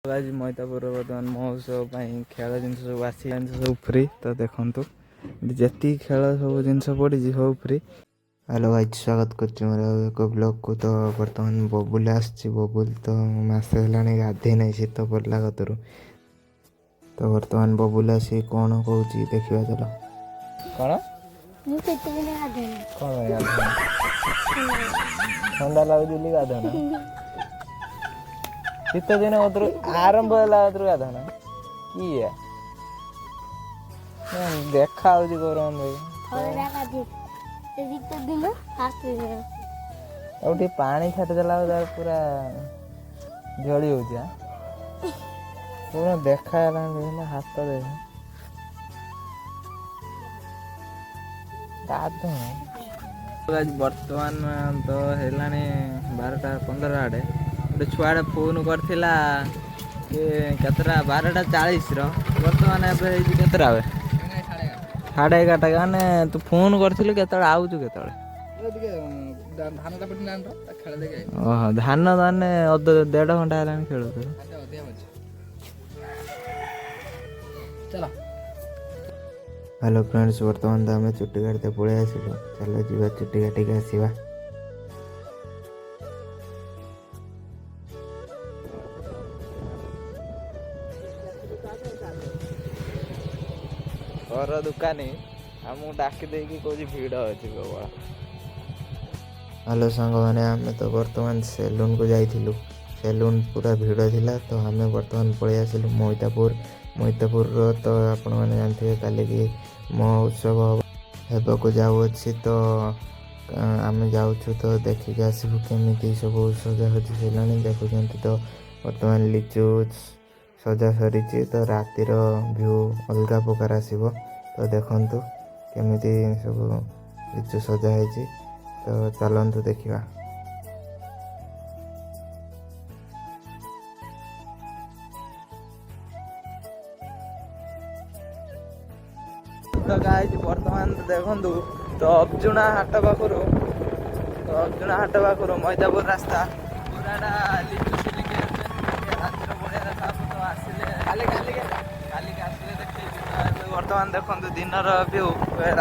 आज मैतापुर बर्तमान महोत्सव खेल जिन सब आसी सब फ्री तो देखु जी खेल सब जिन पड़ी सब फ्री। हेलो भाई स्वागत कर एक ब्लॉग को। तो बर्तमान बबुल बबुल तो मसे है गाधे नहीं शीत पड़ला कतरू। तो बर्तमान बबुल आसी कौन कौन देखा चलो कौन ठंडा लगुच गाधना शीत दिन आरंभ गाधना किए देखा गरम पानी छाटिदेला पूरा जली हो पूरा देखा हाथ देख आज बर्तमान तो है 12:15 आड़े गोटे छुआड़े फोन करथिला कि केतरा 12:40 बर्तमान केतरा 11:30 मैंने तू फोन करथिलु केतळे आउछु केतळे धान दाने 1.5 घंटा है खेल हेलो फ्रेंड्स बर्तमान तो आम चुट्टी काटते पलि आसिलु चलो जीवा चुट्टी काटिक आसवा। घर दुकानी आमको डाकी देकी कौन भिड़ अच्छी प्रबल। हेलो सांग मैंने आम तो बर्तमान सेलून को जाइलु सेलून पूरा भिड़ थिला तो आम बर्तमान पलि आसिलु मैतापुर तो आपण मैंने जानते काली की महोत्सव होगा जाऊँगी तो आम जाऊँ तो देखिक आसबू केमी सब सजा सजी सारे देखुं तो बर्तमान लिचु सजा सरी तो रातिर व्यू अलग प्रकार आसो तो देखु केमी सब लिचु सजा है तो चलतु देखा। तो गाइज बर्तमान देखु तो अर्जुना हाट पाखर मैतापुर रास्ता पूरा लिचु सिलिक रातिर बढ़िया देखा तो आसिले आसिले देखे बर्तमान देखु दिन व्यू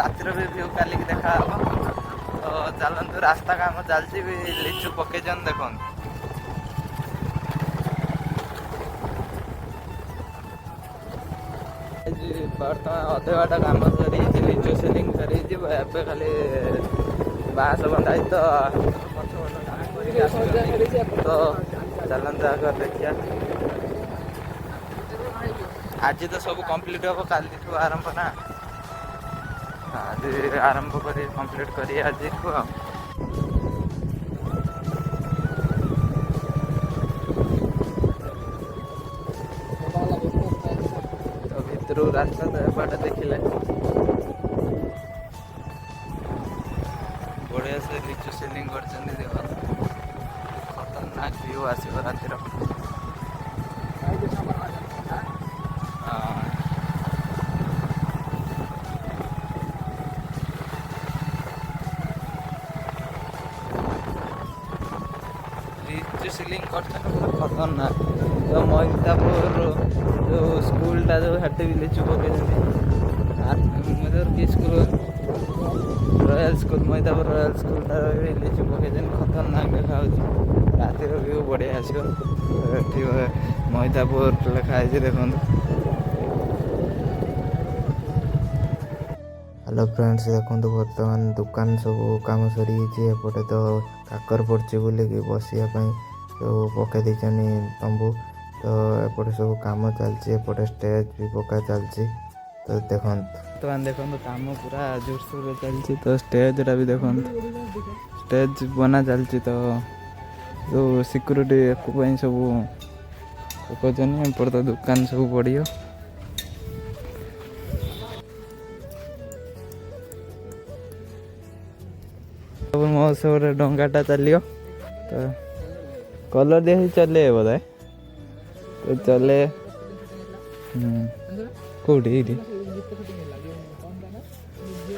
रातिर भी व्यू काली देखा तो चलतु रास्ता काम चलती लिचु पकईन देखो बर्तमान अधे बाट काम सरी लिचु सेलिंग सरी खाली बाँस बंधा तो तो चलते आगे देखिए आज तो सब कंप्लीट हम काली आरंभ ना आज आरंभ कर कंप्लीट कर आज को रास्ता तो एपटे देखिले बढ़िया से लिचु सेलिंग कर खतरनाक व्यू आसो रातिर लिचु सेलिंग कर खतरनाक तो मैतापुर जो स्कूलटा जो हाटे भी लिचु पकई कि स्कूल रॉयल स्कूल मैतापुर रॉयल स्कूलटा भी लिचु पकई खतरनाक देखा रातिर व्यू बढ़िया आसो मैतापुर लिखाई देखो। हेलो फ्रेंड्स देखो बर्तमान दुकान सब कम सरी एपटे तो काकर पड़े बोल बसापी सब पकई देनी तंबू तो एपटे सब कम चलती एपटे स्टेज भी पका चलती तो देखो बर्तमान देखो कम पूरा जोरसोर चलती तो स्टेजटा भी देखो स्टेज बना चलती तो जो सिक्यूरीटी सब पकाने एपटे तो दुकान सब पड़ो महोत्सव डंगाटा चलो तो कलर दिया चले बोधे तो चले कौटी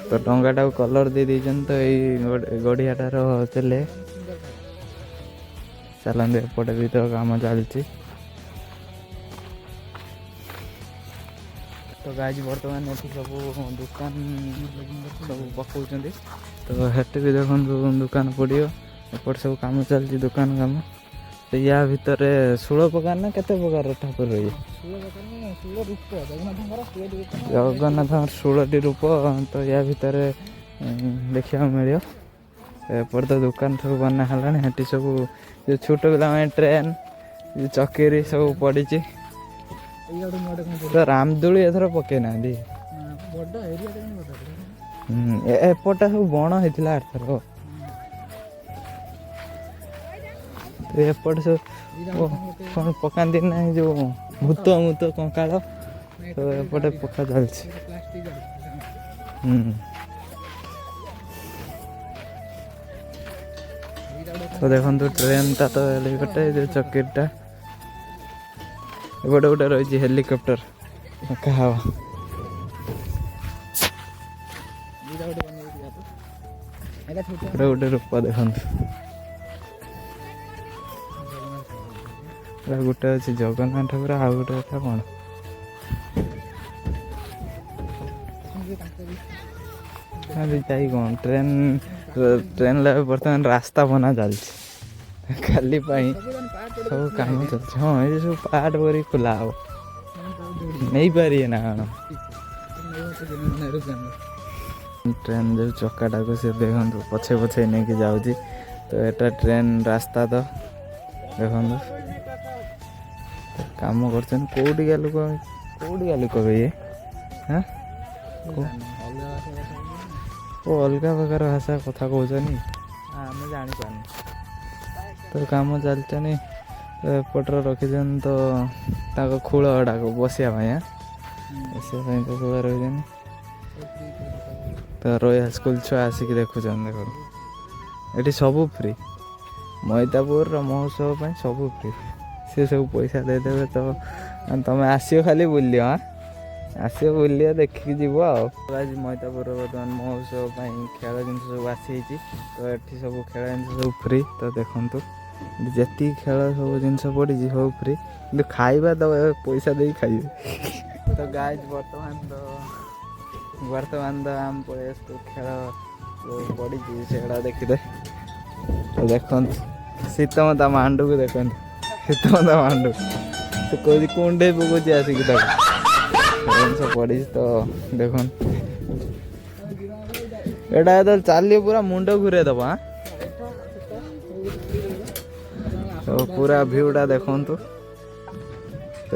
तो डंगाटा कलर दे दीजन तो ये गड़ियाटार चले चलते एपटे भी तो कम चलती तो गाइज बर्तमान ये सब दुकान सब पकाउछन्ति तो हेटे भी देखंतु दुकान पड़ियो एपट सब काम चलछि दुकान काम तो या भितर 16 प्रकार ना केते प्रकार ठाकुर रही जगन्नाथ 16टी रूप तो या भितर देखा मिलियो एपट तो दुकान सब बना है हेटी सब जो छोट पिला ट्रेन चकेरी सब पड़ी तो रामदोली एथर पकई ना एपटा सब बण होता एथर तो एपट सब कौन पकाती ना जो भूत मूत कंकाल तो एपटे पका चलती तो देखो ट्रेन टा तो गोटे जो चकेरीटा एपटे गोटे रही हेलिकप्टर कहा गोटे रूप देखो गोटे अच्छे जगन्नाथ ठाकुर आ गोटे कथा कौन जाई कौन ट्रेन ट्रेन बर्तमान रास्ता बना चलती खाली सब काम चलते हाँ ये सब पार्ट भरी खोला हो नहीं पारे ना ट्रेन जो चक्काटा को सी देखो पछे पछे नहीं कि जाऊँगी तो एटा ट्रेन रास्ता तो देखो काम कौटिका लोक ये हाँ अलग प्रकार भाषा कथा कहनी आम जापार तो काम चलते एपटर रखीन तो खूल गुड़ाक बसापी बसापी तो खूल रही तो रॉयल स्कूल छुआ आसिक देखुन देख ये सब फ्री मैदापुर महोत्सव सब फ्री सी सब पैसा देदेवे तो तुम आसो खाली बुल हाँ आसो बुल देखिकी जीव आज मैदापुर बर्तमान महोत्सव खेल जिन सब आसी तो ये सब खेल जिन सब फ्री तो देखु जी खेल सब जिन पड़ी सब फ्री कि खाଇବା तो पैसा दे खाइबे तो गाइज बर्तमान तो आम पड़े खेल पड़ी से देखिदे तो देखो शीतमता मांडू को देखो शीतमता मांडू से कौन कुंडे पकौची आसिक सब पड़ी तो देख एटा तो चलिए पूरा मुंड घूरे दब हाँ तो पूरा भ्यूटा देखु तो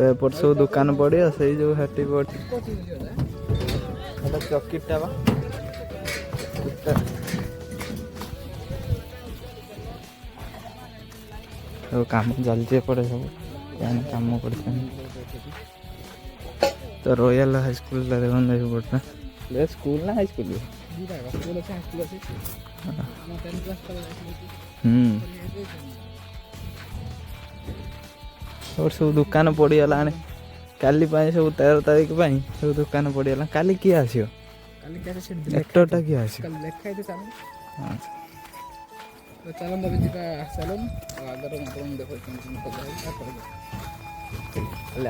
एपट सब दुकान पड़ियो से जो हेटी चकीटा बा तो काम चलती पड़े सब काम कर तो रॉयल हाई स्कूल देखो स्कूल ना हाई स्कूल और सब दुकान पड़ीगला काली सब 13 तारीख सब दुकान पड़ीगला काली किए आसो एक्टरटा किए आस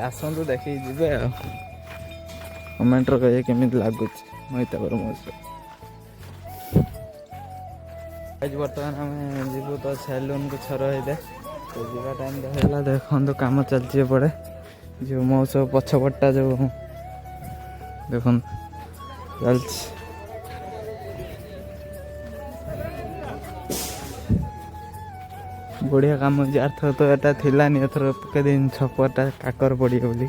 आसतु देखिए जी कमेंट कहे केमी लगुच मैदापुर महोत्सव बर्तमान आम जीव तो सैलून को छर हो तो जीवा टाइम तो देखो कम चलती पड़े जो महोत्सव पछपटा जो देख चल बढ़िया कम आर तो एटा थिलानी एथर पके दिन छपटा काकर पड़े बोली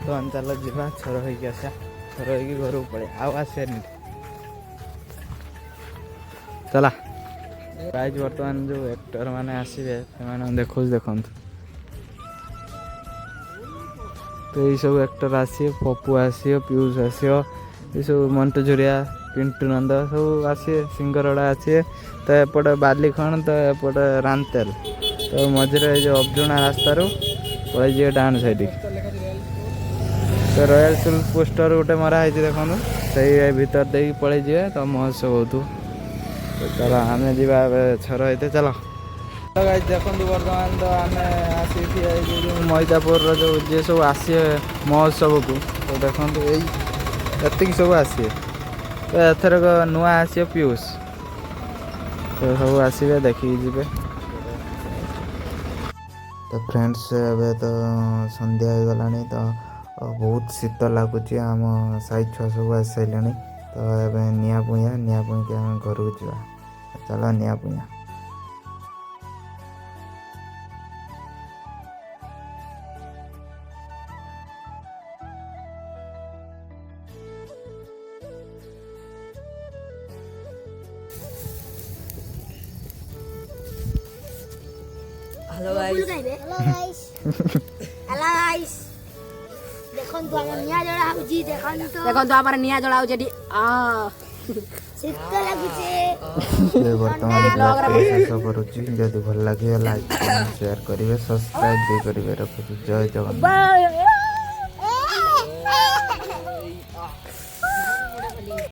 तो हम चल जा छर हो आसा छर हो घर पड़े आसे चला प्राइज बर्तमान जो एक्टर माने आसवे से देखो तो ये सब एक्टर आसिए पप्पू आसियो पीयूष आसियो ये सब मंटू झुरिया पिंटू नंद सब आसिए सिंगरड़ा आसिए तो एपटे बालीखण तो एपटे रामतेल तो मझे जो अबजुणा रास्तार पड़े जी डाण साइड तो रॉयल स्कूल पोस्टर गोटे मरा है देखो ସେଇ ଭିତର ଦେଇକି ପଳେଇ ଯିବେ ତ ମହୋତ୍ସବ ହେଉଥିବ। ତ ଚାଲ ଆମେ ଯିବା ଏବେ ଛର ହେଇତେ ଚାଲ। ଗାଇସ୍ ଦେଖନ୍ତୁ ବର୍ତ୍ତମାନ ତ ଆମେ ଆସିକି ଠିଆ ହେଇଛୁ ଯେଉଁ ମଇଦାପୁରର ଯେଉଁ ଯିଏ ସବୁ ଆସିବେ ମହୋତ୍ସବକୁ। ତ ଦେଖନ୍ତୁ ଏଇ ଏତିକି ସବୁ ଆସିବେ। ତ ଏଥରକ ନୂଆ ଆସିବ ପିୟୁଷ। ତ ସବୁ ଆସିବେ ଦେଖିକି ଯିବେ। ତ ଫ୍ରେଣ୍ଡସ୍ ଏବେ ତ ସନ୍ଧ୍ୟା ହେଇଗଲାଣି ତ ବହୁତ ଶୀତ ଲାଗୁଛି। ଆମ ସାହି ଛୁଆ ସବୁ ଆସିସାରିଲେଣି। ତ ଏବେ ନିଆଁ ପୁଇଁକି ଆମେ ଘରକୁ ଯିବା। ଚାଲ ନିଆଁ ପୁଇଁଆ। हेलो गाइस हेलो गाइस देखंतु हमर निया जळा होजी देखंतु हमर निया जळा होजी ଶୀତ ଲାଗୁଛି। ବର୍ତ୍ତମାନ ଶେଷ କରୁଛି। ଯଦି ଭଲ ଲାଗିବ ଲାଇକ୍ ସେୟାର କରିବେ, ସବସ୍କ୍ରାଇବ୍ ବି କରିବେ। ରଖୁଛି। ଜୟ ଜଗନ୍ନାଥ।